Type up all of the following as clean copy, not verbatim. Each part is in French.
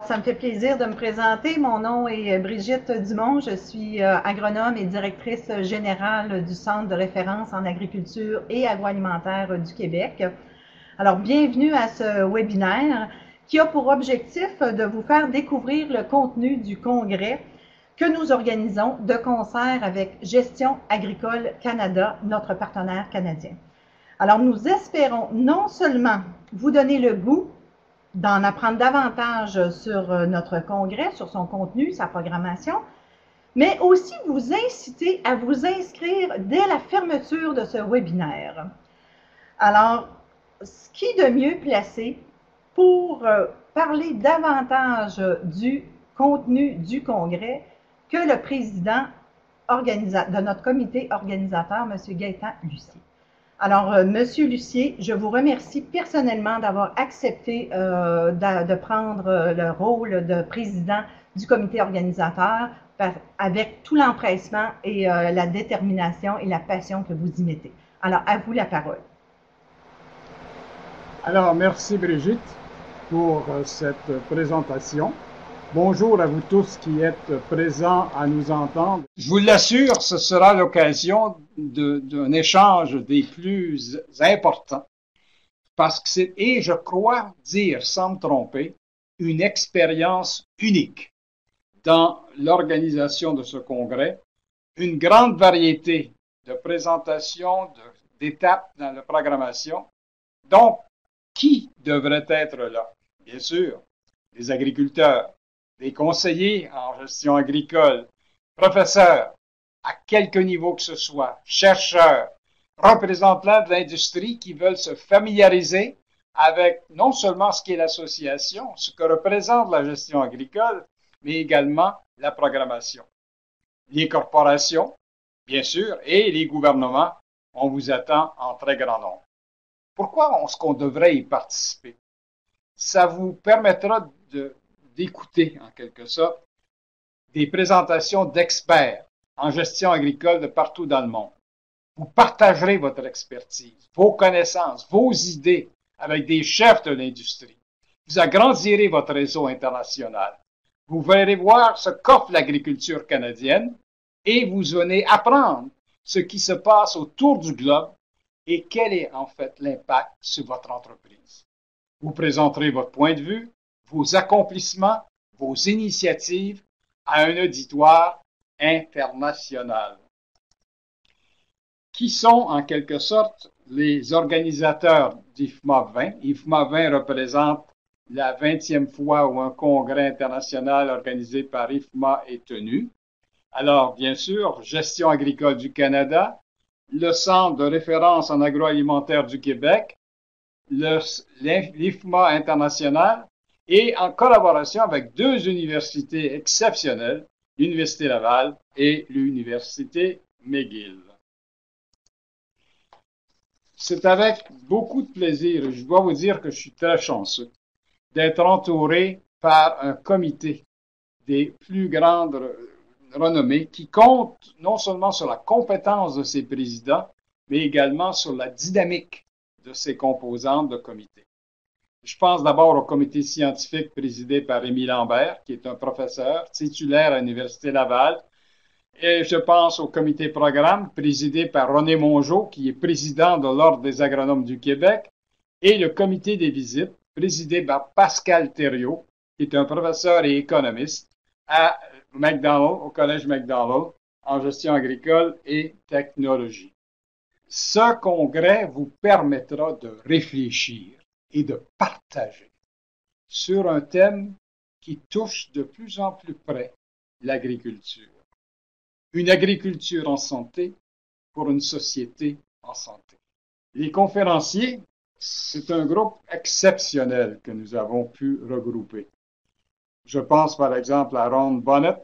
Ça me fait plaisir de me présenter. Mon nom est Brigitte Dumont. Je suis agronome et directrice générale du Centre de référence en agriculture et agroalimentaire du Québec. Alors, bienvenue à ce webinaire qui a pour objectif de vous faire découvrir le contenu du congrès que nous organisons de concert avec Gestion agricole Canada, notre partenaire canadien. Alors, nous espérons non seulement vous donner le goût d'en apprendre davantage sur notre congrès, sur son contenu, sa programmation, mais aussi vous inciter à vous inscrire dès la fermeture de ce webinaire. Alors, qui de mieux placé pour parler davantage du contenu du congrès que le président de notre comité organisateur, M. Gaétan Lucier. Alors, Monsieur Lucier, je vous remercie personnellement d'avoir accepté de prendre le rôle de président du comité organisateur avec tout l'empressement et la détermination et la passion que vous y mettez. Alors, à vous la parole. Alors, merci Brigitte pour cette présentation. Bonjour à vous tous qui êtes présents à nous entendre. Je vous l'assure, ce sera l'occasion d'un échange des plus importants parce que c'est, et je crois dire sans me tromper, une expérience unique dans l'organisation de ce congrès, une grande variété de présentations, d'étapes dans la programmation. Donc, qui devrait être là? Bien sûr, les agriculteurs, des conseillers en gestion agricole, professeurs, à quelque niveau que ce soit, chercheurs, représentants de l'industrie qui veulent se familiariser avec non seulement ce qu'est l'association, ce que représente la gestion agricole, mais également la programmation. Les corporations, bien sûr, et les gouvernements, on vous attend en très grand nombre. Pourquoi est-ce qu'on devrait y participer? Ça vous permettra d'écouter, en quelque sorte, des présentations d'experts en gestion agricole de partout dans le monde. Vous partagerez votre expertise, vos connaissances, vos idées avec des chefs de l'industrie. Vous agrandirez votre réseau international. Vous verrez voir ce qu'offre l'agriculture canadienne et vous venez apprendre ce qui se passe autour du globe et quel est en fait l'impact sur votre entreprise. Vous présenterez votre point de vue, vos accomplissements, vos initiatives à un auditoire international. Qui sont en quelque sorte les organisateurs d'IFMA 20? IFMA 20 représente la 20e fois où un congrès international organisé par IFMA est tenu. Alors, bien sûr, Gestion agricole du Canada, le Centre de référence en agroalimentaire du Québec, l'IFMA international, et en collaboration avec deux universités exceptionnelles, l'Université Laval et l'Université McGill. C'est avec beaucoup de plaisir, et je dois vous dire que je suis très chanceux, d'être entouré par un comité des plus grandes renommées qui compte non seulement sur la compétence de ses présidents, mais également sur la dynamique de ses composantes de comité. Je pense d'abord au comité scientifique présidé par Émile Lambert, qui est un professeur titulaire à l'Université Laval. Et je pense au comité programme présidé par René Mongeau, qui est président de l'Ordre des agronomes du Québec, et le comité des visites présidé par Pascal Thériault, qui est un professeur et économiste à McDonald, au Collège McDonald, en gestion agricole et technologie. Ce congrès vous permettra de réfléchir et de partager sur un thème qui touche de plus en plus près l'agriculture. Une agriculture en santé pour une société en santé. Les conférenciers, c'est un groupe exceptionnel que nous avons pu regrouper. Je pense par exemple à Ron Bonnet,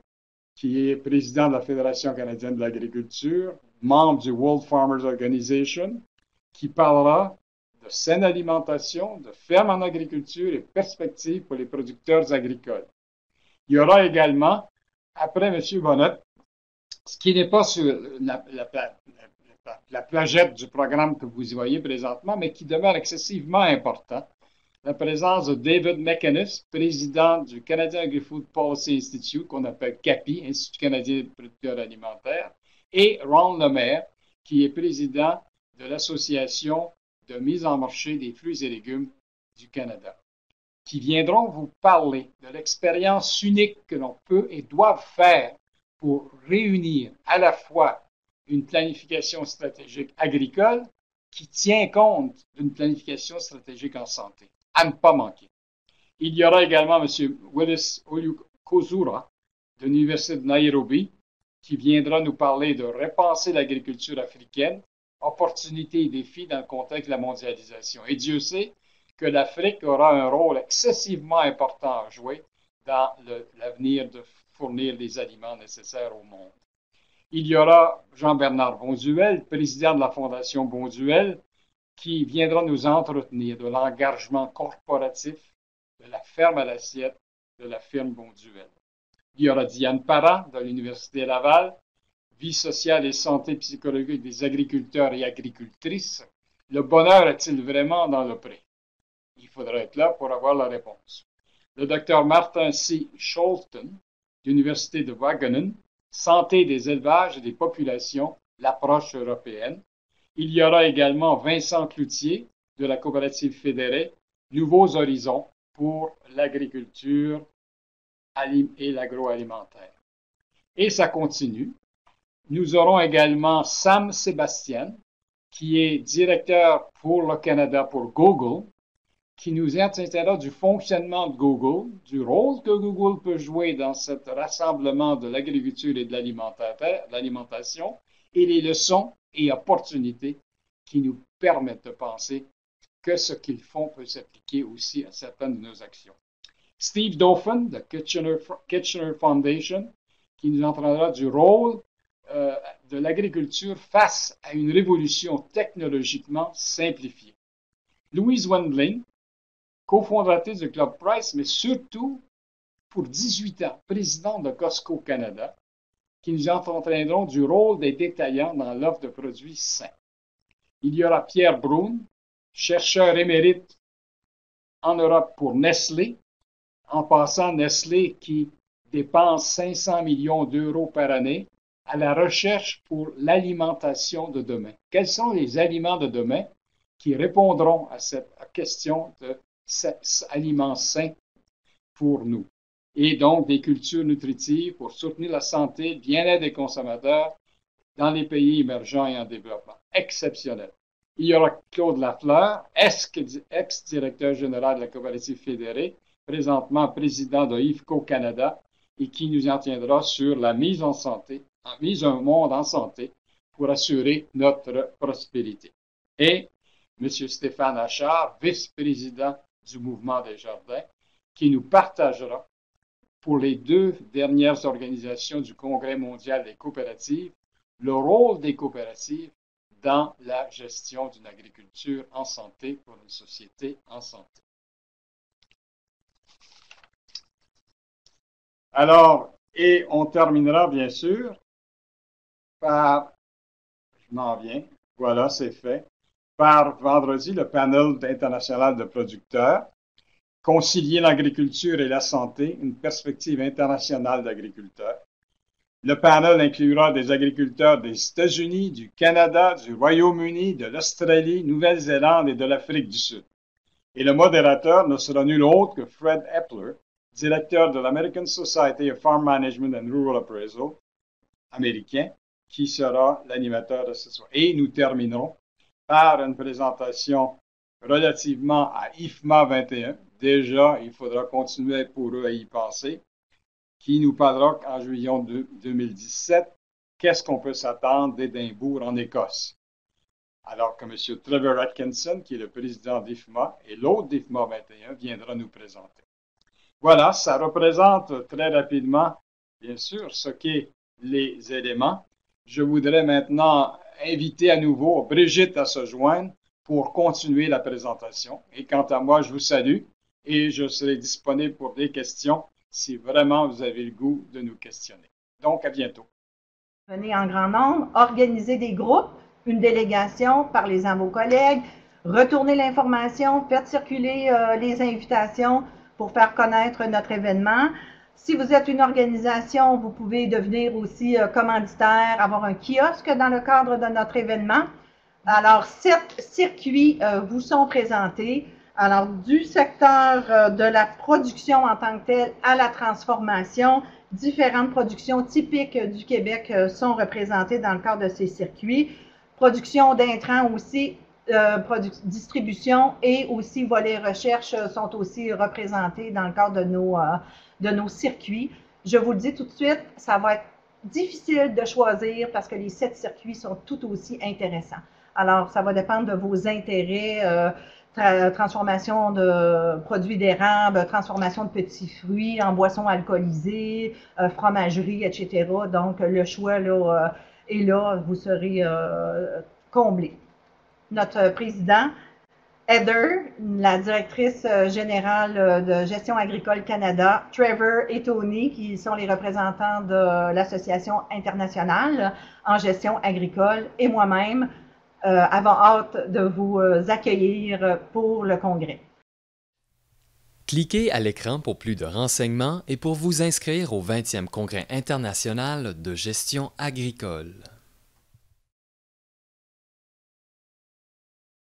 qui est président de la Fédération canadienne de l'agriculture, membre du World Farmers Organization, qui parlera de saine alimentation, de ferme en agriculture et perspectives pour les producteurs agricoles. Il y aura également, après M. Bonnet, ce qui n'est pas sur la plagette du programme que vous y voyez présentement, mais qui demeure excessivement important, la présence de David McInnes, président du Canadian Agri-Food Policy Institute, qu'on appelle CAPI, Institut canadien de producteurs alimentaires, et Ron Lemaire, qui est président de l'Association de mise en marché des fruits et légumes du Canada, qui viendront vous parler de l'expérience unique que l'on peut et doit faire pour réunir à la fois une planification stratégique agricole qui tient compte d'une planification stratégique en santé, à ne pas manquer. Il y aura également M. Willis Kozura de l'Université de Nairobi qui viendra nous parler de repenser l'agriculture africaine, opportunités et défis dans le contexte de la mondialisation. Et Dieu sait que l'Afrique aura un rôle excessivement important à jouer dans l'avenir de fournir les aliments nécessaires au monde. Il y aura Jean-Bernard Bonduel, président de la Fondation Bonduel, qui viendra nous entretenir de l'engagement corporatif de la ferme à l'assiette de la firme Bonduel. Il y aura Diane Parent de l'Université Laval, vie sociale et santé psychologique des agriculteurs et agricultrices. Le bonheur est-il vraiment dans le pré? Il faudra être là pour avoir la réponse. Le docteur Martin C. Scholten de l'Université de Wageningen, santé des élevages et des populations, l'approche européenne. Il y aura également Vincent Cloutier de la coopérative fédérée, Nouveaux horizons pour l'agriculture et l'agroalimentaire. Et ça continue. Nous aurons également Sam Sébastien, qui est directeur pour le Canada pour Google, qui nous intéressera du fonctionnement de Google, du rôle que Google peut jouer dans ce rassemblement de l'agriculture et de l'alimentation, et les leçons et opportunités qui nous permettent de penser que ce qu'ils font peut s'appliquer aussi à certaines de nos actions. Steve Dauphin de Kitchener Foundation, qui nous entraînera du rôle de l'agriculture face à une révolution technologiquement simplifiée. Louise Wendling, cofondatrice du Club Price, mais surtout pour 18 ans, présidente de Costco Canada, qui nous entraîneront du rôle des détaillants dans l'offre de produits sains. Il y aura Pierre Brun, chercheur émérite en Europe pour Nestlé, en passant Nestlé qui dépense 500 millions d'euros par année à la recherche pour l'alimentation de demain. Quels sont les aliments de demain qui répondront à cette question de aliments sains pour nous? Et donc des cultures nutritives pour soutenir la santé, le bien-être des consommateurs dans les pays émergents et en développement. Exceptionnel. Il y aura Claude Lafleur, ex-directeur général de la coopérative fédérée, présentement président de IFCO Canada, et qui nous en tiendra sur la mise en un monde en santé pour assurer notre prospérité. Et M. Stéphane Achard, vice-président du Mouvement des Jardins, qui nous partagera pour les 2 dernières organisations du Congrès mondial des coopératives le rôle des coopératives dans la gestion d'une agriculture en santé pour une société en santé. Alors, et on terminera bien sûr par, je m'en viens, voilà, c'est fait, par vendredi le panel international de producteurs, concilier l'agriculture et la santé, une perspective internationale d'agriculteurs. Le panel inclura des agriculteurs des États-Unis, du Canada, du Royaume-Uni, de l'Australie, Nouvelle-Zélande et de l'Afrique du Sud. Et le modérateur ne sera nul autre que Fred Epler, directeur de l'American Society of Farm Management and Rural Appraisal américain, qui sera l'animateur de ce soir. Et nous terminerons par une présentation relativement à IFMA 21. Déjà, il faudra continuer pour eux à y penser, qui nous parlera en juillet 2017, qu'est-ce qu'on peut s'attendre d'Édimbourg en Écosse. Alors que M. Trevor Atkinson, qui est le président d'IFMA, et l'autre d'IFMA 21, viendra nous présenter. Voilà, ça représente très rapidement, bien sûr, ce qu'est les éléments. Je voudrais maintenant inviter à nouveau Brigitte à se joindre pour continuer la présentation. Et quant à moi, je vous salue et je serai disponible pour des questions si vraiment vous avez le goût de nous questionner. Donc, à bientôt. Venez en grand nombre, organiser des groupes, une délégation, parlez-en à vos collègues, Retournez l'information, faites circuler les invitations pour faire connaître notre événement. Si vous êtes une organisation, vous pouvez devenir aussi commanditaire, avoir un kiosque dans le cadre de notre événement. Alors, 7 circuits vous sont présentés. Alors, du secteur de la production en tant que telle à la transformation, différentes productions typiques du Québec sont représentées dans le cadre de ces circuits. Production d'intrants aussi, distribution et aussi volets recherche sont aussi représentés dans le cadre de nos circuits. Je vous le dis tout de suite, ça va être difficile de choisir parce que les 7 circuits sont tout aussi intéressants. Alors, ça va dépendre de vos intérêts, transformation de produits d'érable, transformation de petits fruits en boissons alcoolisées, fromagerie, etc. Donc, le choix là, est là, vous serez comblés. Notre président, Heather, la directrice générale de Gestion agricole Canada, Trevor et Tony, qui sont les représentants de l'Association internationale en gestion agricole, et moi-même, avons hâte de vous accueillir pour le congrès. Cliquez à l'écran pour plus de renseignements et pour vous inscrire au 20e Congrès international de gestion agricole.